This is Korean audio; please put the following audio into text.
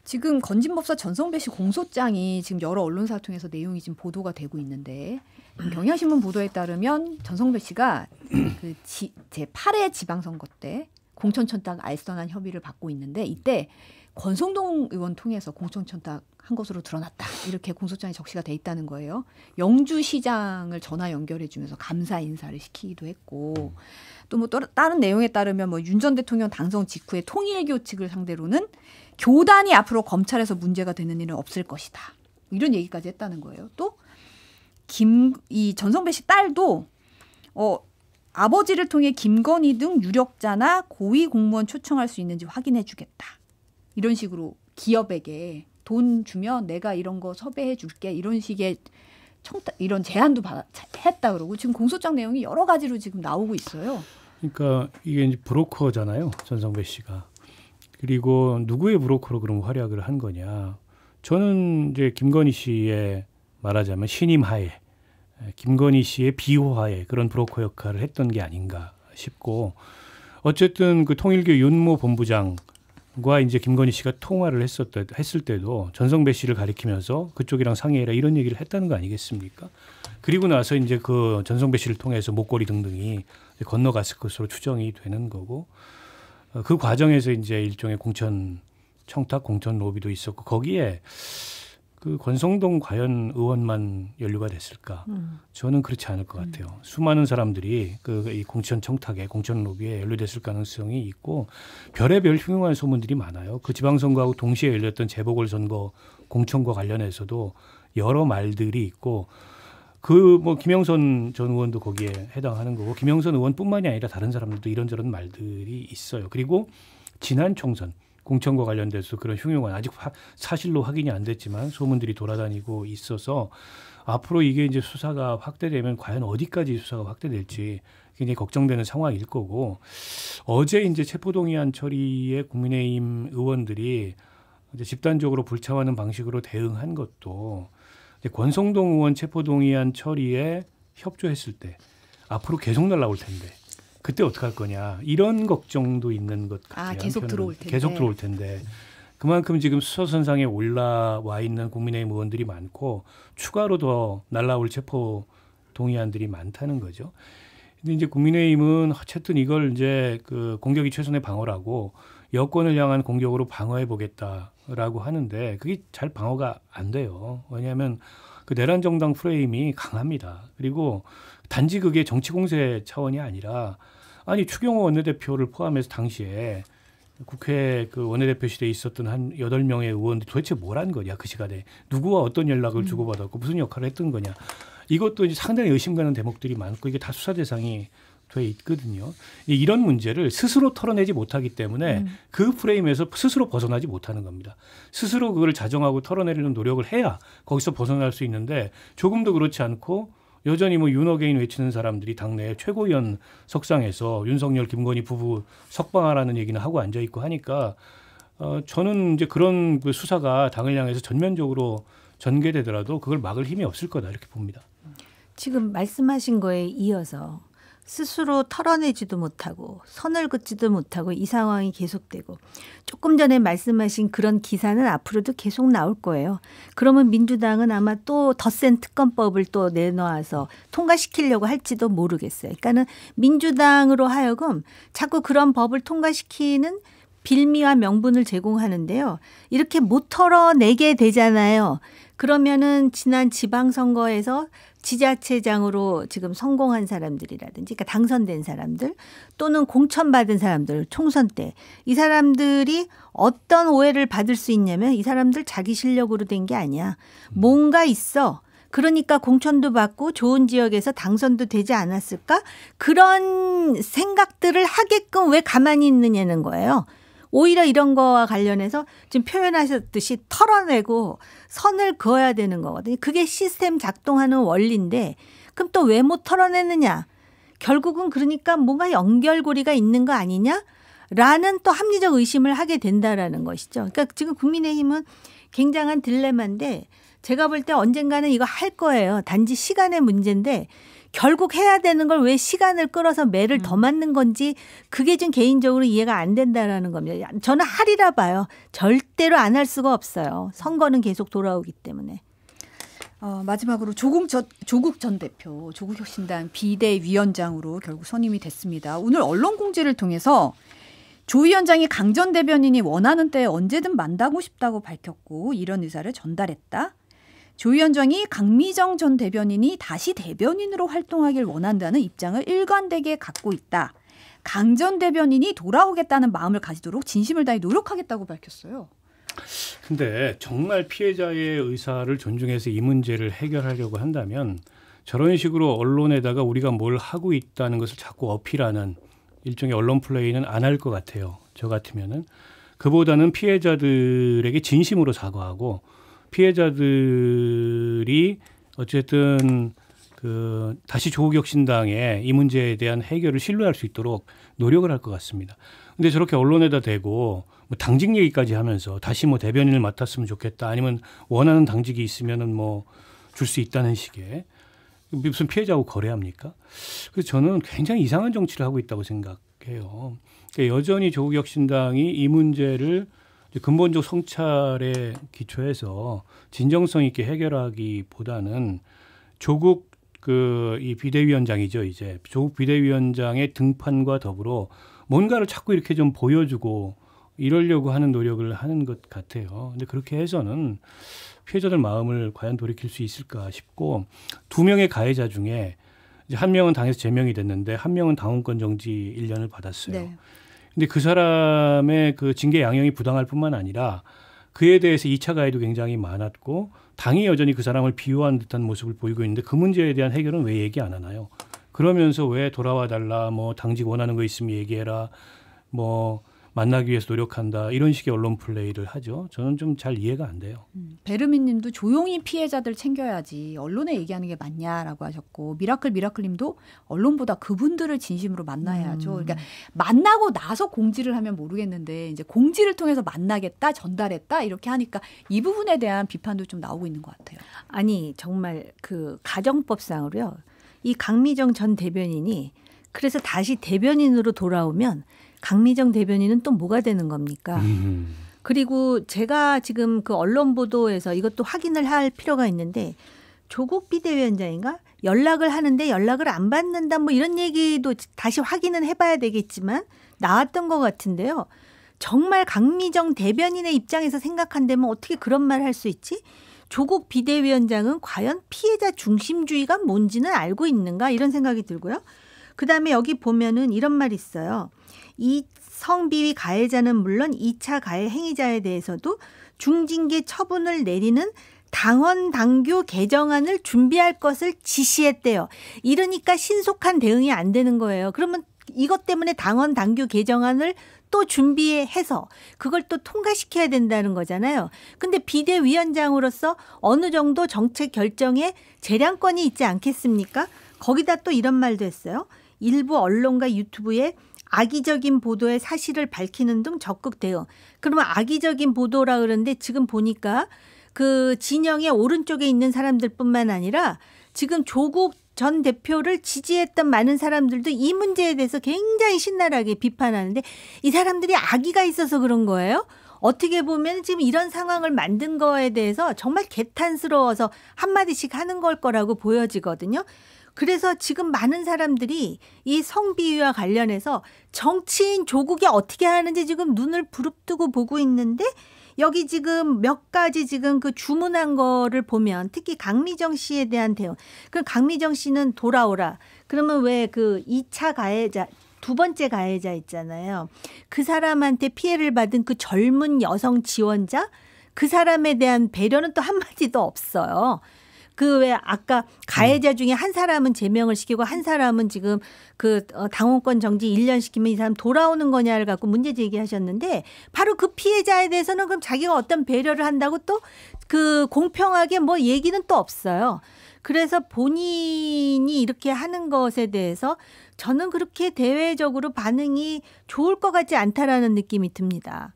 지금 건진법사 전성배 씨 공소장이 지금 여러 언론사를 통해서 내용이 지금 보도가 되고 있는데 경향신문 보도에 따르면 전성배 씨가 그 제8회 지방선거 때 공천천탁 알선한 협의를 받고 있는데 이때 권성동 의원 통해서 공천천탁 한 것으로 드러났다. 이렇게 공소장에 적시가 돼 있다는 거예요. 영주시장을 전화 연결해 주면서 감사 인사를 시키기도 했고 또 뭐 다른 내용에 따르면 뭐 윤 전 대통령 당선 직후에 통일교 측을 상대로는 교단이 앞으로 검찰에서 문제가 되는 일은 없을 것이다. 이런 얘기까지 했다는 거예요. 또 이 전성배 씨 딸도 아버지를 통해 김건희 등 유력자나 고위 공무원 초청할 수 있는지 확인해 주겠다. 이런 식으로 기업에게 돈 주면 내가 이런 거 섭외해 줄게. 이런 식의 이런 제안도 했다 그러고 지금 공소장 내용이 여러 가지로 지금 나오고 있어요. 그러니까 이게 이제 브로커잖아요. 전성배 씨가. 그리고 누구의 브로커로 그럼 활약을 한 거냐. 저는 이제 김건희 씨의 말하자면 신임 하에 김건희 씨의 비호하에 그런 브로커 역할을 했던 게 아닌가 싶고 어쨌든 그 통일교 윤모 본부장과 이제 김건희 씨가 통화를 했을 때도 전성배 씨를 가리키면서 그쪽이랑 상의해라 이런 얘기를 했다는 거 아니겠습니까? 그리고 나서 이제 그 전성배 씨를 통해서 목걸이 등등이 건너갔을 것으로 추정이 되는 거고 그 과정에서 이제 일종의 공천 청탁, 공천 로비도 있었고 거기에 그 권성동 과연 의원만 연루가 됐을까? 저는 그렇지 않을 것 같아요. 수많은 사람들이 이 공천 청탁에, 공천 로비에 연루됐을 가능성이 있고 별의별 흉흉한 소문들이 많아요. 그 지방선거하고 동시에 열렸던 재보궐선거 공천과 관련해서도 여러 말들이 있고 그 뭐 김영선 전 의원도 거기에 해당하는 거고 김영선 의원뿐만이 아니라 다른 사람들도 이런저런 말들이 있어요. 그리고 지난 총선 공천과 관련돼서 그런 흉흉한 아직 사실로 확인이 안 됐지만 소문들이 돌아다니고 있어서 앞으로 이게 이제 수사가 확대되면 과연 어디까지 수사가 확대될지 굉장히 걱정되는 상황일 거고 어제 이제 체포동의안 처리에 국민의힘 의원들이 이제 집단적으로 불참하는 방식으로 대응한 것도 권성동 의원 체포동의안 처리에 협조했을 때 앞으로 계속 날라올 텐데 그때 어떻게 할 거냐 이런 걱정도 있는 것 같아요. 계속 들어올 텐데. 계속 들어올 텐데 그만큼 지금 수사선상에 올라와 있는 국민의힘 의원들이 많고 추가로 더 날라올 체포동의안들이 많다는 거죠. 근데 이제 국민의힘은 어쨌든 이걸 이제 그 공격이 최선의 방어라고 여권을 향한 공격으로 방어해 보겠다라고 하는데 그게 잘 방어가 안 돼요. 왜냐하면 그 내란 정당 프레임이 강합니다. 그리고 단지 그게 정치 공세 차원이 아니라 아니 추경호 원내대표를 포함해서 당시에 국회 그 원내대표실에 있었던 한 8명의 의원들이 도대체 뭘 한 거냐 그 시간에 누구와 어떤 연락을 주고받았고 무슨 역할을 했던 거냐 이것도 이제 상당히 의심 가는 대목들이 많고 이게 다 수사 대상이 돼 있거든요. 이런 문제를 스스로 털어내지 못하기 때문에 그 프레임에서 스스로 벗어나지 못하는 겁니다. 스스로 그걸 자정하고 털어내려는 노력을 해야 거기서 벗어날 수 있는데 조금도 그렇지 않고 여전히 뭐 윤어게인 외치는 사람들이 당내 최고위원 석상에서 윤석열, 김건희 부부 석방하라는 얘기는 하고 앉아 있고 하니까 저는 이제 그런 그 수사가 당을 향해서 전면적으로 전개되더라도 그걸 막을 힘이 없을 거다 이렇게 봅니다. 지금 말씀하신 거에 이어서 스스로 털어내지도 못하고 선을 긋지도 못하고 이 상황이 계속되고 조금 전에 말씀하신 그런 기사는 앞으로도 계속 나올 거예요. 그러면 민주당은 아마 또 더 센 특검법을 또 내놓아서 통과시키려고 할지도 모르겠어요. 그러니까는 민주당으로 하여금 자꾸 그런 법을 통과시키는 빌미와 명분을 제공하는데요. 이렇게 못 털어내게 되잖아요. 그러면은 지난 지방선거에서 지자체장으로 지금 성공한 사람들이라든지 그러니까 당선된 사람들 또는 공천받은 사람들 총선 때 이 사람들이 어떤 오해를 받을 수 있냐면 이 사람들 자기 실력으로 된 게 아니야. 뭔가 있어. 그러니까 공천도 받고 좋은 지역에서 당선도 되지 않았을까? 그런 생각들을 하게끔 왜 가만히 있느냐는 거예요. 오히려 이런 거와 관련해서 지금 표현하셨듯이 털어내고 선을 그어야 되는 거거든요. 그게 시스템 작동하는 원리인데 그럼 또 왜 못 털어내느냐. 결국은 그러니까 뭔가 연결고리가 있는 거 아니냐라는 또 합리적 의심을 하게 된다라는 것이죠. 그러니까 지금 국민의힘은 굉장한 딜레마인데 제가 볼 때 언젠가는 이거 할 거예요. 단지 시간의 문제인데 결국 해야 되는 걸 왜 시간을 끌어서 매를 더 맞는 건지 그게 좀 개인적으로 이해가 안 된다라는 겁니다. 저는 하리라 봐요. 절대로 안 할 수가 없어요. 선거는 계속 돌아오기 때문에. 마지막으로 조국 전 대표, 조국혁신당 비대위원장으로 결국 선임이 됐습니다. 오늘 언론 공지를 통해서 조 위원장이 강 전 대변인이 원하는 때에 언제든 만나고 싶다고 밝혔고 이런 의사를 전달했다. 조 위원장이 강미정 전 대변인이 다시 대변인으로 활동하길 원한다는 입장을 일관되게 갖고 있다. 강 전 대변인이 돌아오겠다는 마음을 가지도록 진심을 다해 노력하겠다고 밝혔어요. 근데 정말 피해자의 의사를 존중해서 이 문제를 해결하려고 한다면 저런 식으로 언론에다가 우리가 뭘 하고 있다는 것을 자꾸 어필하는 일종의 언론 플레이는 안 할 것 같아요. 저 같으면은. 그보다는 피해자들에게 진심으로 사과하고 피해자들이 어쨌든 다시 조국혁신당의 이 문제에 대한 해결을 신뢰할 수 있도록 노력을 할 것 같습니다. 근데 저렇게 언론에다 대고 뭐 당직 얘기까지 하면서 다시 뭐 대변인을 맡았으면 좋겠다. 아니면 원하는 당직이 있으면은 뭐 줄 수 있다는 식의 무슨 피해자하고 거래합니까? 그래서 저는 굉장히 이상한 정치를 하고 있다고 생각해요. 그러니까 여전히 조국혁신당이 이 문제를 근본적 성찰에 기초해서 진정성 있게 해결하기보다는 조국 이 비대위원장이죠. 이제 조국 비대위원장의 등판과 더불어 뭔가를 자꾸 이렇게 좀 보여주고 이러려고 하는 노력을 하는 것 같아요. 근데 그렇게 해서는 피해자들 마음을 과연 돌이킬 수 있을까 싶고 2명의 가해자 중에 이제 한 명은 당에서 제명이 됐는데 한 명은 당원권 정지 1년을 받았어요. 네. 근데 그 사람의 그 징계 양형이 부당할 뿐만 아니라 그에 대해서 2차 가해도 굉장히 많았고 당이 여전히 그 사람을 비호한 듯한 모습을 보이고 있는데 그 문제에 대한 해결은 왜 얘기 안 하나요? 그러면서 왜 돌아와 달라, 뭐 당직 원하는 거 있으면 얘기해라, 뭐 만나기 위해서 노력한다 이런 식의 언론 플레이를 하죠. 저는 좀 잘 이해가 안 돼요. 베르민 님도 조용히 피해자들 챙겨야지 언론에 얘기하는 게 맞냐라고 하셨고 미라클님도 언론보다 그분들을 진심으로 만나야죠. 그러니까 만나고 나서 공지를 하면 모르겠는데 이제 공지를 통해서 만나겠다, 전달했다 이렇게 하니까 이 부분에 대한 비판도 좀 나오고 있는 것 같아요. 아니 정말 그 가정법상으로요. 이 강미정 전 대변인이 그래서 다시 대변인으로 돌아오면 강미정 대변인은 또 뭐가 되는 겁니까? 그리고 제가 지금 그 언론 보도에서 이것도 확인을 할 필요가 있는데 조국 비대위원장인가 연락을 하는데 연락을 안 받는다 뭐 이런 얘기도 다시 확인은 해봐야 되겠지만 나왔던 것 같은데요. 정말 강미정 대변인의 입장에서 생각한다면 어떻게 그런 말 할 수 있지? 조국 비대위원장은 과연 피해자 중심주의가 뭔지는 알고 있는가 이런 생각이 들고요. 그다음에 여기 보면은 이런 말이 있어요. 이 성비위 가해자는 물론 2차 가해 행위자에 대해서도 중징계 처분을 내리는 당원 당규 개정안을 준비할 것을 지시했대요. 이러니까 신속한 대응이 안 되는 거예요. 그러면 이것 때문에 당원 당규 개정안을 또 준비해서 그걸 또 통과시켜야 된다는 거잖아요. 근데 비대위원장으로서 어느 정도 정책 결정에 재량권이 있지 않겠습니까? 거기다 또 이런 말도 했어요. 일부 언론과 유튜브에 악의적인 보도의 사실을 밝히는 등 적극 대응. 그러면 악의적인 보도라 그러는데 지금 보니까 그 진영의 오른쪽에 있는 사람들뿐만 아니라 지금 조국 전 대표를 지지했던 많은 사람들도 이 문제에 대해서 굉장히 신랄하게 비판하는데 이 사람들이 악의가 있어서 그런 거예요? 어떻게 보면 지금 이런 상황을 만든 거에 대해서 정말 개탄스러워서 한마디씩 하는 걸 거라고 보여지거든요. 그래서 지금 많은 사람들이 이 성비위와 관련해서 정치인 조국이 어떻게 하는지 지금 눈을 부릅뜨고 보고 있는데 여기 지금 몇 가지 지금 그 주문한 거를 보면 특히 강미정 씨에 대한 대응. 그럼 강미정 씨는 돌아오라. 그러면 왜 그 2차 가해자, 두 번째 가해자 있잖아요. 그 사람한테 피해를 받은 그 젊은 여성 지원자 그 사람에 대한 배려는 또 한마디도 없어요. 그 왜 아까 가해자 중에 한 사람은 제명을 시키고 한 사람은 지금 그 당원권 정지 1년 시키면 이 사람 돌아오는 거냐를 갖고 문제 제기하셨는데 바로 그 피해자에 대해서는 그럼 자기가 어떤 배려를 한다고 또 그 공평하게 뭐 얘기는 또 없어요. 그래서 본인이 이렇게 하는 것에 대해서 저는 그렇게 대외적으로 반응이 좋을 것 같지 않다라는 느낌이 듭니다.